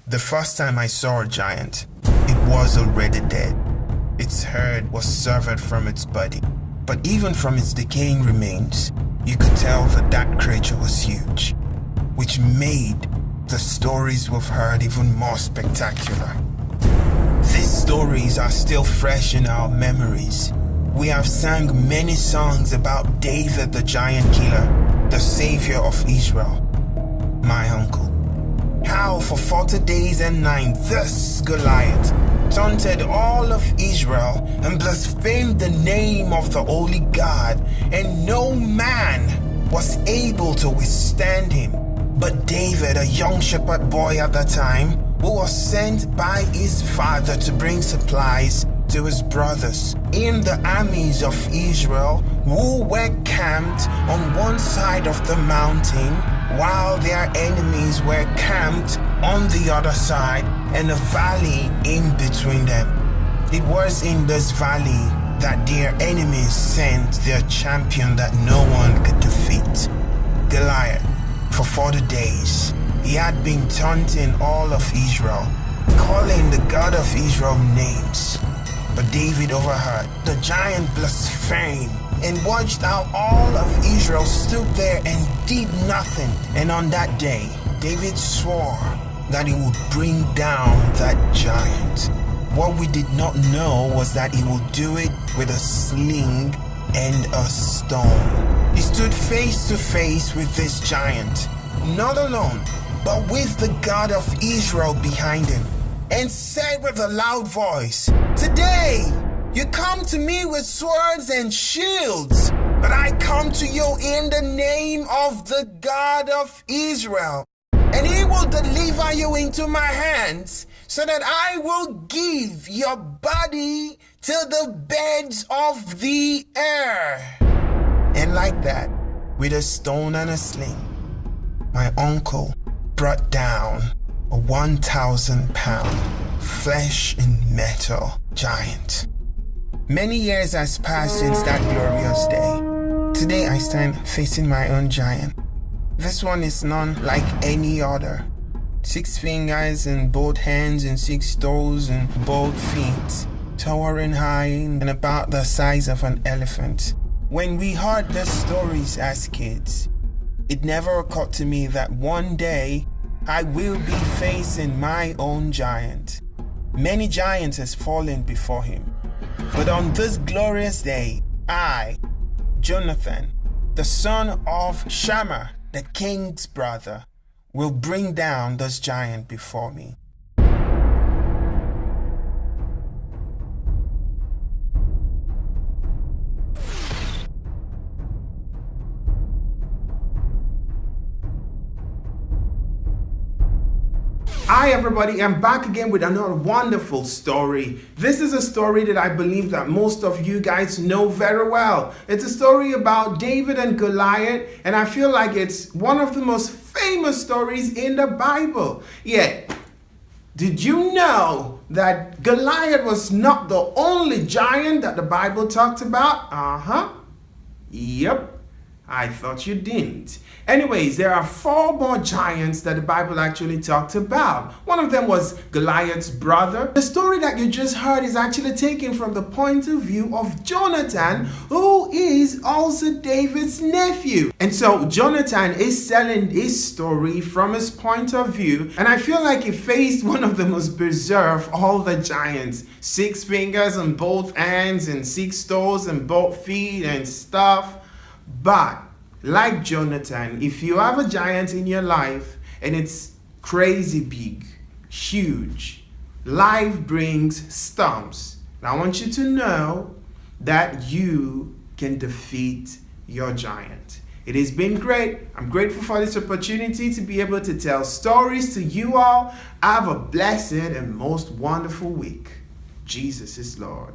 The first time I saw a giant, it was already dead. Its head was severed from its body, but even from its decaying remains, you could tell that creature was huge, which made the stories we've heard even more spectacular. These stories are still fresh in our memories. We have sang many songs about David the giant killer, the savior of Israel, my uncle. How for 40 days and nights this Goliath taunted all of Israel and blasphemed the name of the Holy God, and no man was able to withstand him. But David, a young shepherd boy at the time, who was sent by his father to bring supplies to his brothers in the armies of Israel, who were camped on one side of the mountain, while their enemies were camped on the other side, and a valley in between them. It was in this valley that their enemies sent their champion that no one could defeat, Goliath. For 40 days, he had been taunting all of Israel, calling the God of Israel names. But David overheard the giant blaspheme and watched how all of Israel stood there and did nothing. And on that day, David swore that he would bring down that giant. What we did not know was that he would do it with a sling and a stone. He stood face to face with this giant, not alone, but with the God of Israel behind him, and said with a loud voice, "Today you come to me with swords and shields, but I come to you in the name of the God of Israel, and he will deliver you into my hands, so that I will give your body to the birds of the air." And like that, with a stone and a sling, my uncle brought down a 1,000-pound flesh and metal giant. Many years has passed since that glorious day. Today I stand facing my own giant. This one is none like any other. 6 fingers in both hands and 6 toes and both feet, towering high and about the size of an elephant. When we heard the stories as kids, it never occurred to me that one day I will be facing my own giant. Many giants has fallen before him, but on this glorious day, I, Jonathan, the son of Shammah, the king's brother, will bring down this giant before me. Hi everybody, I'm back again with another wonderful story. This is a story that I believe that most of you guys know very well. It's a story about David and Goliath, and I feel like it's one of the most famous stories in the Bible. Yet, did you know that Goliath was not the only giant that the Bible talked about? Yep. I thought you didn't. Anyways, there are 4 more giants that the Bible actually talked about. One of them was Goliath's brother. The story that you just heard is actually taken from the point of view of Jonathan, who is also David's nephew. And so Jonathan is telling his story from his point of view, and I feel like he faced one of the most berserk of all the giants. 6 fingers on both hands and 6 toes on both feet and stuff. But like Jonathan, if you have a giant in your life and it's crazy big, huge, life brings storms. Now I want you to know that you can defeat your giant. It has been great. I'm grateful for this opportunity to be able to tell stories to you all. Have a blessed and most wonderful week. Jesus is Lord.